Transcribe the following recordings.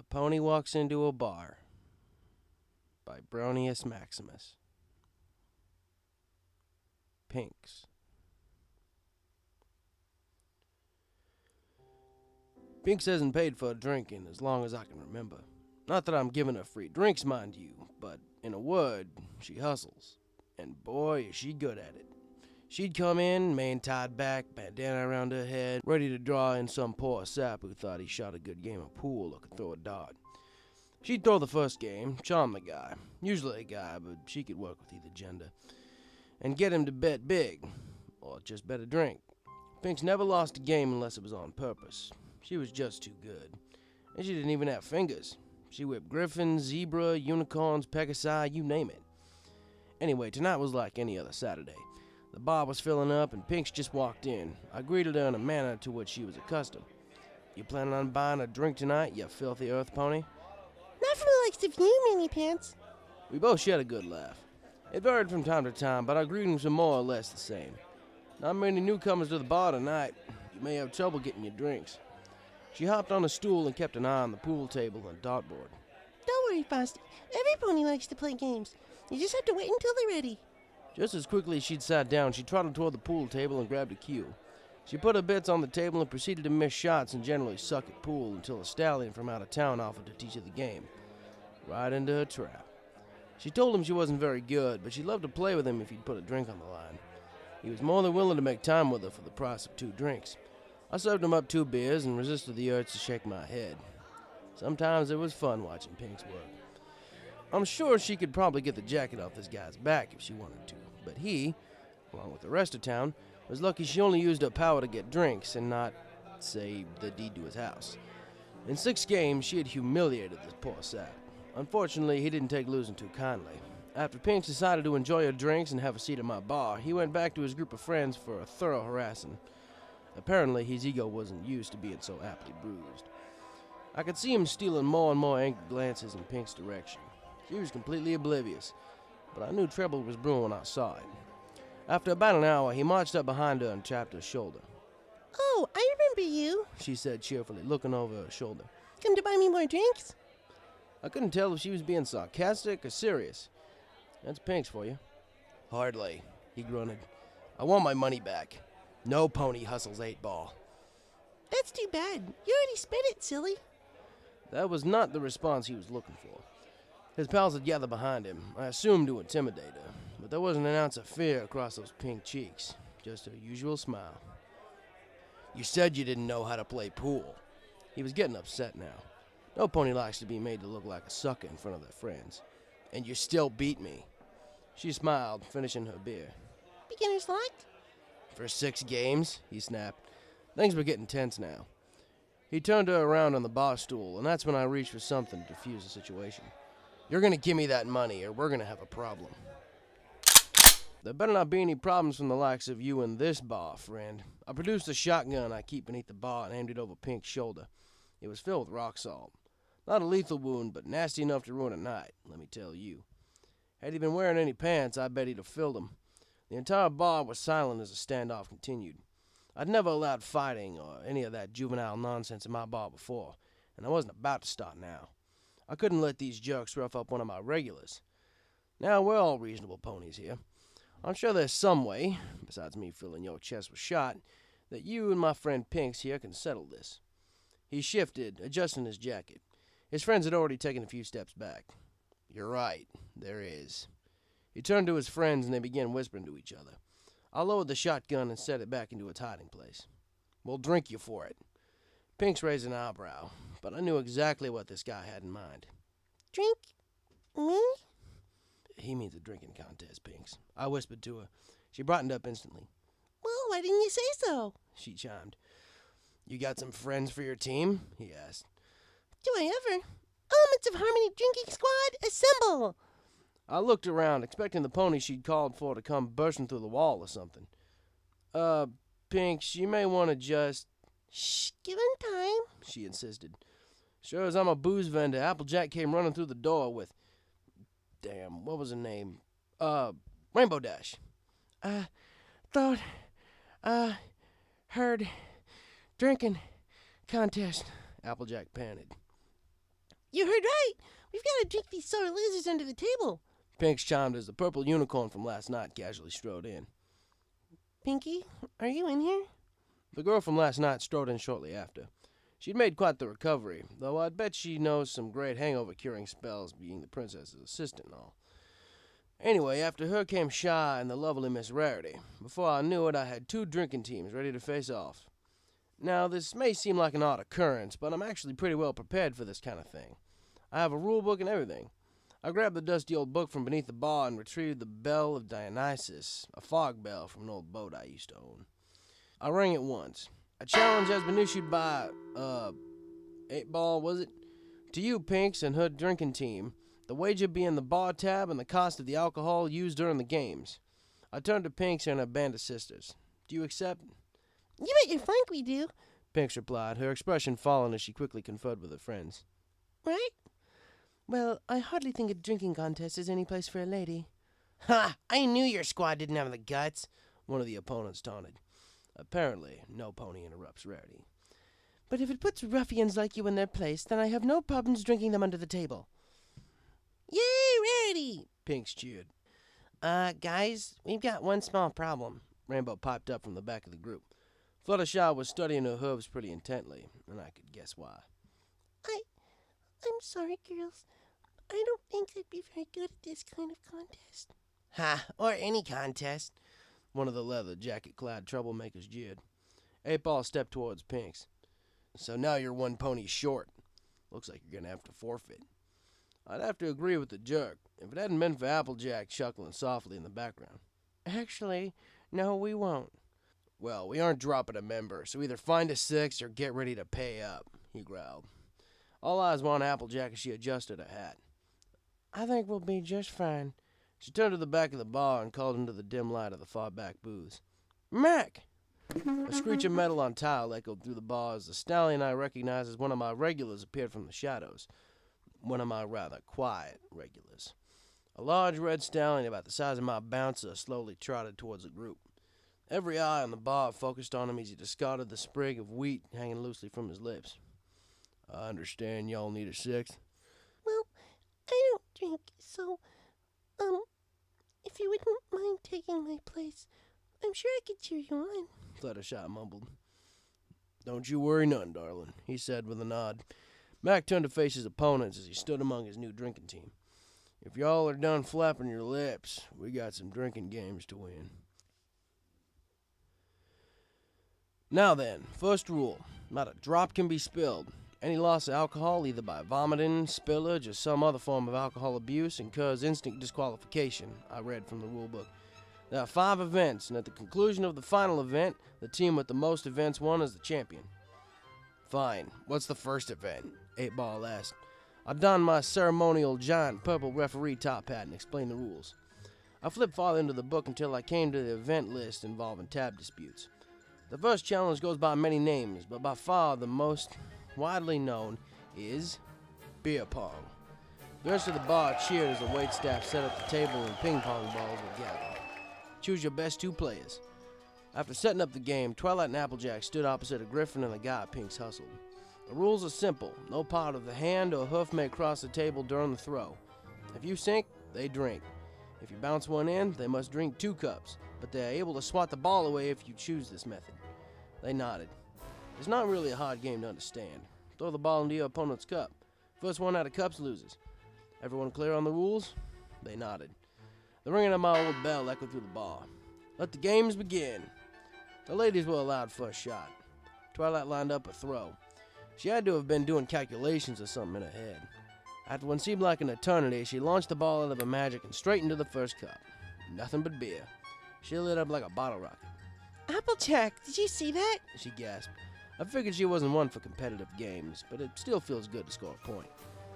Pony Walks into a Bar by Bronius Maximus. Pinks. Pinks hasn't paid for a drink in as long as I can remember. Not that I'm giving her free drinks, mind you, but in a word, she hustles. And boy, is she good at it. She'd come in, mane tied back, bandana around her head, ready to draw in some poor sap who thought he shot a good game of pool or could throw a dart. She'd throw the first game, charm the guy, usually a guy, but she could work with either gender, and get him to bet big, or just bet a drink. Pinks never lost a game unless it was on purpose. She was just too good. And she didn't even have fingers. She whipped griffins, zebra, unicorns, pegasi, you name it. Anyway, tonight was like any other Saturday. The bar was filling up, and Pinks just walked in. I greeted her in a manner to which she was accustomed. "You planning on buying a drink tonight, you filthy earth pony?" Not from the likes of you, Manny Pants. We both shared a good laugh. It varied from time to time, but our greetings were more or less the same. Not many newcomers to the bar tonight. You may have trouble getting your drinks. She hopped on a stool and kept an eye on the pool table and dartboard. Don't worry, Foster. Every pony likes to play games. You just have to wait until they're ready. Just as quickly as she'd sat down, she trotted toward the pool table and grabbed a cue. She put her bits on the table and proceeded to miss shots and generally suck at pool until a stallion from out of town offered to teach her the game. Right into her trap. She told him she wasn't very good, but she'd love to play with him if he'd put a drink on the line. He was more than willing to make time with her for the price of 2 drinks. I served him up 2 beers and resisted the urge to shake my head. Sometimes it was fun watching Pinks work. I'm sure she could probably get the jacket off this guy's back if she wanted to, but he, along with the rest of town, was lucky she only used her power to get drinks and not, say, the deed to his house. In 6 games, she had humiliated this poor sap. Unfortunately, he didn't take losing too kindly. After Pinks decided to enjoy her drinks and have a seat at my bar, he went back to his group of friends for a thorough harassing. Apparently, his ego wasn't used to being so aptly bruised. I could see him stealing more and more angry glances in Pink's direction. She was completely oblivious, but I knew trouble was brewing when I saw it. After about an hour, he marched up behind her and tapped her shoulder. "Oh, I remember you," she said cheerfully, looking over her shoulder. "Come to buy me more drinks?" I couldn't tell if she was being sarcastic or serious. "That's Pinks for you." "Hardly," he grunted. "I want my money back. No pony hustles 8-ball. "That's too bad. You already spent it, silly." That was not the response he was looking for. His pals had gathered behind him, I assumed to intimidate her, but there wasn't an ounce of fear across those pink cheeks, just her usual smile. "You said you didn't know how to play pool." He was getting upset now. No pony likes to be made to look like a sucker in front of their friends. "And you still beat me." She smiled, finishing her beer. "Beginner's luck?" "For 6 games?" he snapped. Things were getting tense now. He turned her around on the bar stool, and that's when I reached for something to defuse the situation. "You're gonna give me that money, or we're gonna have a problem." "There better not be any problems from the likes of you in this bar, friend." I produced the shotgun I keep beneath the bar and aimed it over Pink's shoulder. It was filled with rock salt. Not a lethal wound, but nasty enough to ruin a night, let me tell you. Had he been wearing any pants, I bet he'd have filled them. The entire bar was silent as the standoff continued. I'd never allowed fighting or any of that juvenile nonsense in my bar before, and I wasn't about to start now. I couldn't let these jerks rough up one of my regulars. Now, we're all reasonable ponies here. I'm sure there's some way, besides me filling your chest with shot, that you and my friend Pinks here can settle this. He shifted, adjusting his jacket. His friends had already taken a few steps back. "You're right, there is." He turned to his friends and they began whispering to each other. I lowered the shotgun and set it back into its hiding place. "We'll drink you for it." Pinks raised an eyebrow, but I knew exactly what this guy had in mind. "Drink me?" "He means a drinking contest, Pinks," I whispered to her. She brightened up instantly. "Well, why didn't you say so?" she chimed. "You got some friends for your team?" he asked. "Do I ever? Elements of Harmony Drinking Squad, assemble!" I looked around, expecting the pony she'd called for to come bursting through the wall or something. Pinks, you may want to just..." "Shh, give him time," she insisted. Sure as I'm a booze vendor, Applejack came running through the door with... Damn, what was her name? Rainbow Dash. "I thought I heard drinking contest," Applejack panted. You heard right. We've got to drink these sore losers under the table. Pinks chimed as the purple unicorn from last night casually strode in. Pinky, are you in here? The girl from last night strode in shortly after. She'd made quite the recovery, though I'd bet she knows some great hangover-curing spells, being the princess's assistant and all. Anyway, after her came Shy and the lovely Miss Rarity. Before I knew it, I had 2 drinking teams ready to face off. Now, this may seem like an odd occurrence, but I'm actually pretty well prepared for this kind of thing. I have a rule book and everything. I grabbed the dusty old book from beneath the bar and retrieved the Bell of Dionysus, a fog bell from an old boat I used to own. I rang it once. A challenge has been issued by, 8-Ball, was it? To you, Pinks, and her drinking team. The wager being the bar tab and the cost of the alcohol used during the games. I turned to Pinks and her band of sisters. Do you accept? You bet your frank we do. Pinks replied, her expression falling as she quickly conferred with her friends. Right? Well, I hardly think a drinking contest is any place for a lady. Ha! I knew your squad didn't have the guts, one of the opponents taunted. Apparently, no pony interrupts Rarity. But if it puts ruffians like you in their place, then I have no problems drinking them under the table. Yay, Rarity! Pinks cheered. Guys, we've got one small problem. Rainbow piped up from the back of the group. Fluttershy was studying her hooves pretty intently, and I could guess why. I'm sorry, girls. I don't think I'd be very good at this kind of contest. Ha! Or any contest, one of the leather jacket-clad troublemakers jeered. 8-Ball stepped towards Pinks. So now you're 1 pony short. Looks like you're gonna have to forfeit. I'd have to agree with the jerk, if it hadn't been for Applejack chuckling softly in the background. Actually, no, we won't. Well, we aren't dropping a member, so either find a 6 or get ready to pay up, he growled. All eyes were on Applejack as she adjusted her hat. I think we'll be just fine. She turned to the back of the bar and called into the dim light of the far back booths. Mac! A screech of metal on tile echoed through the bar as the stallion I recognized as one of my regulars appeared from the shadows. One of my rather quiet regulars. A large red stallion about the size of my bouncer slowly trotted towards the group. Every eye on the bar focused on him as he discarded the sprig of wheat hanging loosely from his lips. I understand y'all need a 6th. Well, I don't drink, so, if you wouldn't mind taking my place, I'm sure I could cheer you on. Fluttershy mumbled. Don't you worry none, darling, he said with a nod. Mac turned to face his opponents as he stood among his new drinking team. If y'all are done flapping your lips, we got some drinking games to win. Now then, first rule, not a drop can be spilled. Any loss of alcohol, either by vomiting, spillage, or some other form of alcohol abuse, incurs instant disqualification, I read from the rulebook. There are 5 events, and at the conclusion of the final event, the team with the most events won is the champion. Fine. What's the first event? 8-Ball asked. I donned my ceremonial giant purple referee top hat and explained the rules. I flipped farther into the book until I came to the event list involving tab disputes. The first challenge goes by many names, but by far the most widely known is beer pong. The rest of the bar cheered as the waitstaff set up the table and ping pong balls were gathered. Choose your best 2 players. After setting up the game, Twilight and Applejack stood opposite a Griffin and the guy Pinks hustled. The rules are simple. No part of the hand or hoof may cross the table during the throw. If you sink, they drink. If you bounce one in, they must drink 2 cups, but they are able to swat the ball away if you choose this method. They nodded. It's not really a hard game to understand. Throw the ball into your opponent's cup. First one out of cups loses. Everyone clear on the rules? They nodded. The ringing of my old bell echoed through the bar. Let the games begin. The ladies were allowed first shot. Twilight lined up a throw. She had to have been doing calculations or something in her head. After what seemed like an eternity, she launched the ball out of her magic and straight into the first cup. Nothing but beer. She lit up like a bottle rocket. Applejack, did you see that? She gasped. I figured she wasn't one for competitive games, but it still feels good to score a point.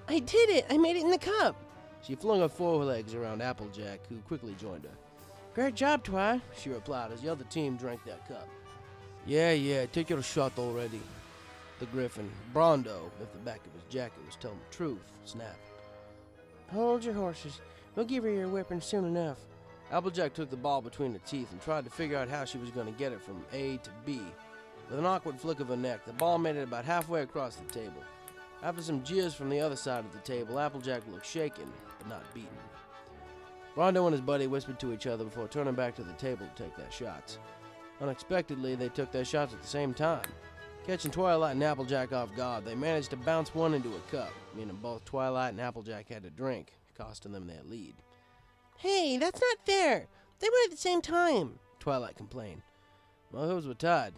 I did it! I made it in the cup! She flung her forelegs around Applejack, who quickly joined her. Great job, Twi, she replied as the other team drank their cup. Yeah, take your shot already. The Griffin, Brondo, if the back of his jacket was telling the truth, snapped. Hold your horses. We'll give her your whipping soon enough. Applejack took the ball between her teeth and tried to figure out how she was going to get it from A to B. With an awkward flick of her neck, the ball made it about halfway across the table. After some jeers from the other side of the table, Applejack looked shaken, but not beaten. Rondo and his buddy whispered to each other before turning back to the table to take their shots. Unexpectedly, they took their shots at the same time. Catching Twilight and Applejack off guard, they managed to bounce one into a cup, meaning both Twilight and Applejack had to drink, costing them their lead. Hey, that's not fair. They went at the same time, Twilight complained. My hooves were tied.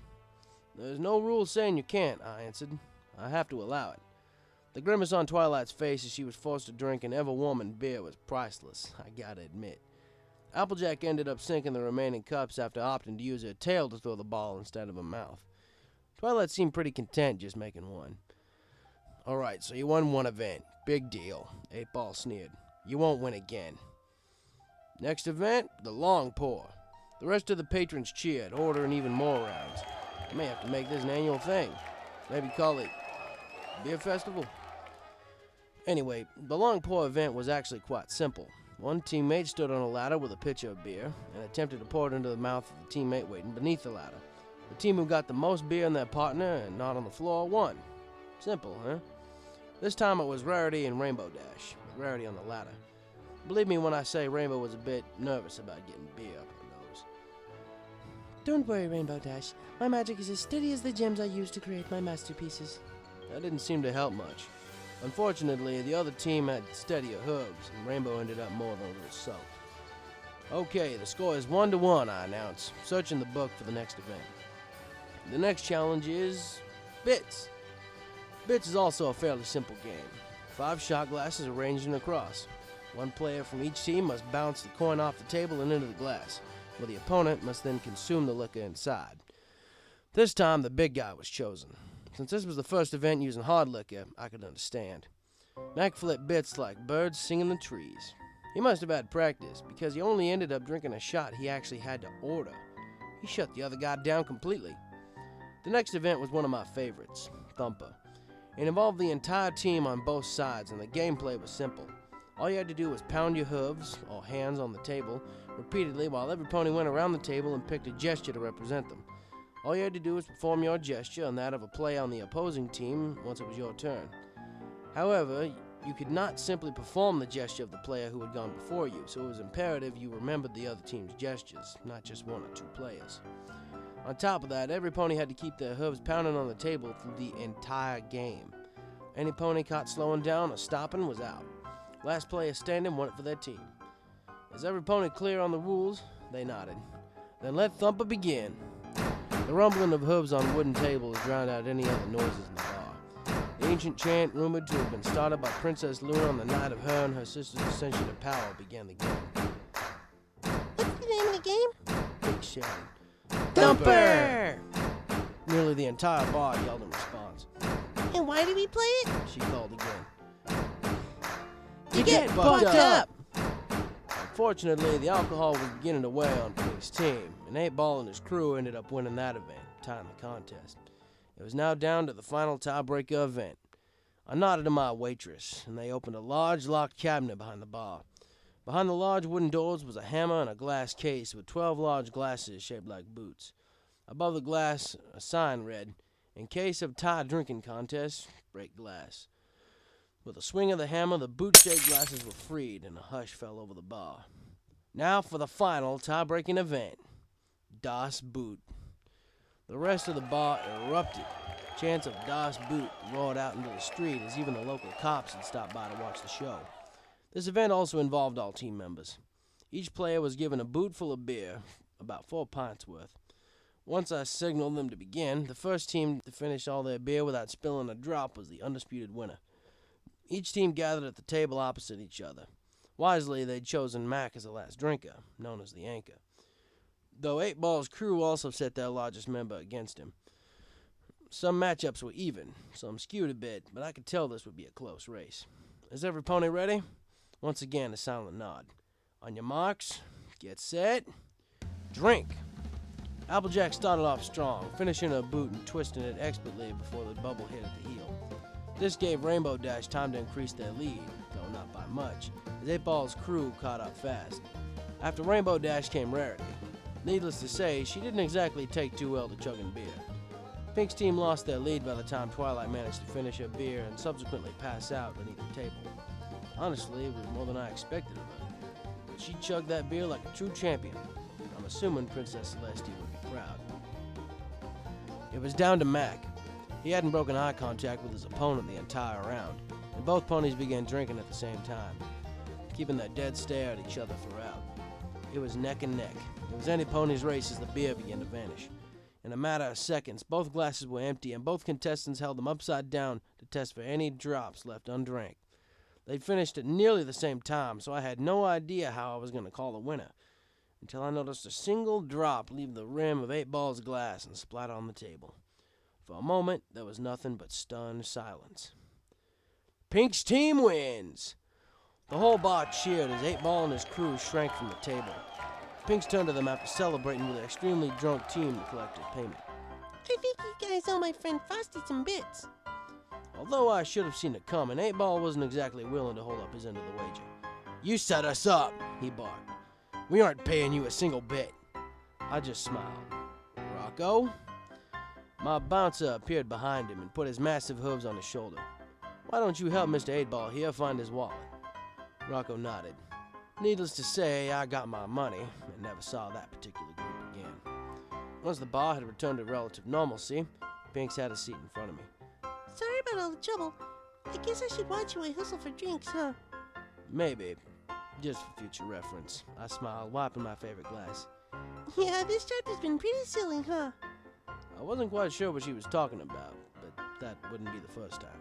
There's no rule saying you can't, I answered. I have to allow it. The grimace on Twilight's face as she was forced to drink an ever-warming beer was priceless, I gotta admit. Applejack ended up sinking the remaining cups after opting to use her tail to throw the ball instead of her mouth. Twilight seemed pretty content just making one. Alright, so you won one event. Big deal. 8-Ball sneered. You won't win again. Next event, the long pour. The rest of the patrons cheered, ordering even more rounds. I may have to make this an annual thing. Maybe call it Beer Festival. Anyway, the long pour event was actually quite simple. One teammate stood on a ladder with a pitcher of beer and attempted to pour it into the mouth of the teammate waiting beneath the ladder. The team who got the most beer in their partner and not on the floor won. Simple, huh? This time it was Rarity and Rainbow Dash, with Rarity on the ladder. Believe me when I say Rainbow was a bit nervous about getting beer up her nose. Don't worry, Rainbow Dash. My magic is as steady as the gems I use to create my masterpieces. That didn't seem to help much. Unfortunately, the other team had steadier hooves, and Rainbow ended up more than a little soaked. Okay, the score is 1-1, I announce, searching the book for the next event. The next challenge is Bits. Bits is also a fairly simple game. 5 shot glasses arranged in a cross. One player from each team must bounce the coin off the table and into the glass, where the opponent must then consume the liquor inside. This time, the big guy was chosen. Since this was the first event using hard liquor, I could understand. Mac flipped Bits like birds singing the trees. He must have had practice, because he only ended up drinking a shot he actually had to order. He shut the other guy down completely. The next event was one of my favorites, Thumper. It involved the entire team on both sides, and the gameplay was simple. All you had to do was pound your hooves, or hands, on the table, repeatedly while every pony went around the table and picked a gesture to represent them. All you had to do was perform your gesture and that of a player on the opposing team once it was your turn. However, you could not simply perform the gesture of the player who had gone before you, so it was imperative you remembered the other team's gestures, not just one or two players. On top of that, every pony had to keep their hooves pounding on the table through the entire game. Any pony caught slowing down or stopping was out. Last player standing won it for their team. Is every pony clear on the rules? They nodded. Then let Thumper begin. The rumbling of hooves on wooden tables drowned out any other noises in the bar. The ancient chant, rumored to have been started by Princess Luna on the night of her and her sister's ascension to power, began the game. What's the name of the game? Dick shouted. Thumper! Nearly the entire bar yelled in response. And why do we play it? She called again. To get fucked up! Unfortunately, the alcohol was beginning to weigh on Pink's team, and 8-Ball and his crew ended up winning that event, tying the contest. It was now down to the final tiebreaker event. I nodded to my waitress, and they opened a large locked cabinet behind the bar. Behind the large wooden doors was a hammer and a glass case with 12 large glasses shaped like boots. Above the glass, a sign read, "In case of tie drinking contest, break glass." With a swing of the hammer, the boot-shaped glasses were freed, and a hush fell over the bar. Now for the final tie-breaking event, Das Boot. The rest of the bar erupted. Chants of Das Boot roared out into the street as even the local cops had stopped by to watch the show. This event also involved all team members. Each player was given a boot full of beer, about 4 pints worth. Once I signaled them to begin, the first team to finish all their beer without spilling a drop was the undisputed winner. Each team gathered at the table opposite each other. Wisely, they'd chosen Mac as the last drinker, known as the anchor. Though 8-Ball's crew also set their largest member against him. Some matchups were even, some skewed a bit, but I could tell this would be a close race. Is every pony ready? Once again, a silent nod. On your marks, get set, drink. Applejack started off strong, finishing her boot and twisting it expertly before the bubble hit at the heel. This gave Rainbow Dash time to increase their lead, though not by much, as 8-Ball's crew caught up fast. After Rainbow Dash came Rarity. Needless to say, she didn't exactly take too well to chugging beer. Pink's team lost their lead by the time Twilight managed to finish her beer and subsequently pass out beneath the table. Honestly, it was more than I expected of her, but she chugged that beer like a true champion. I'm assuming Princess Celestia would be proud. It was down to Mac. He hadn't broken eye contact with his opponent the entire round, and both ponies began drinking at the same time, keeping their dead stare at each other throughout. It was neck and neck. It was any pony's race as the beer began to vanish. In a matter of seconds, both glasses were empty, and both contestants held them upside down to test for any drops left undrank. They'd finished at nearly the same time, so I had no idea how I was going to call the winner, until I noticed a single drop leave the rim of 8-Ball's glass and splatter on the table. For a moment, there was nothing but stunned silence. Pink's team wins! The whole bar cheered as 8-Ball and his crew shrank from the table. Pink's turned to them after celebrating with an extremely drunk team that collected payment. I think you guys owe my friend Frosty some bits. Although I should have seen it coming, 8-Ball wasn't exactly willing to hold up his end of the wager. You set us up, he barked. We aren't paying you a single bit. I just smiled. Rocco? My bouncer appeared behind him and put his massive hooves on his shoulder. Why don't you help Mr. 8-Ball here find his wallet? Rocco nodded. Needless to say, I got my money and never saw that particular group again. Once the bar had returned to relative normalcy, Pinks had a seat in front of me. Sorry about all the trouble. I guess I should watch you hustle for drinks, huh? Maybe. Just for future reference. I smiled, wiping my favorite glass. Yeah, this chapter's been pretty silly, huh? I wasn't quite sure what she was talking about, but that wouldn't be the first time.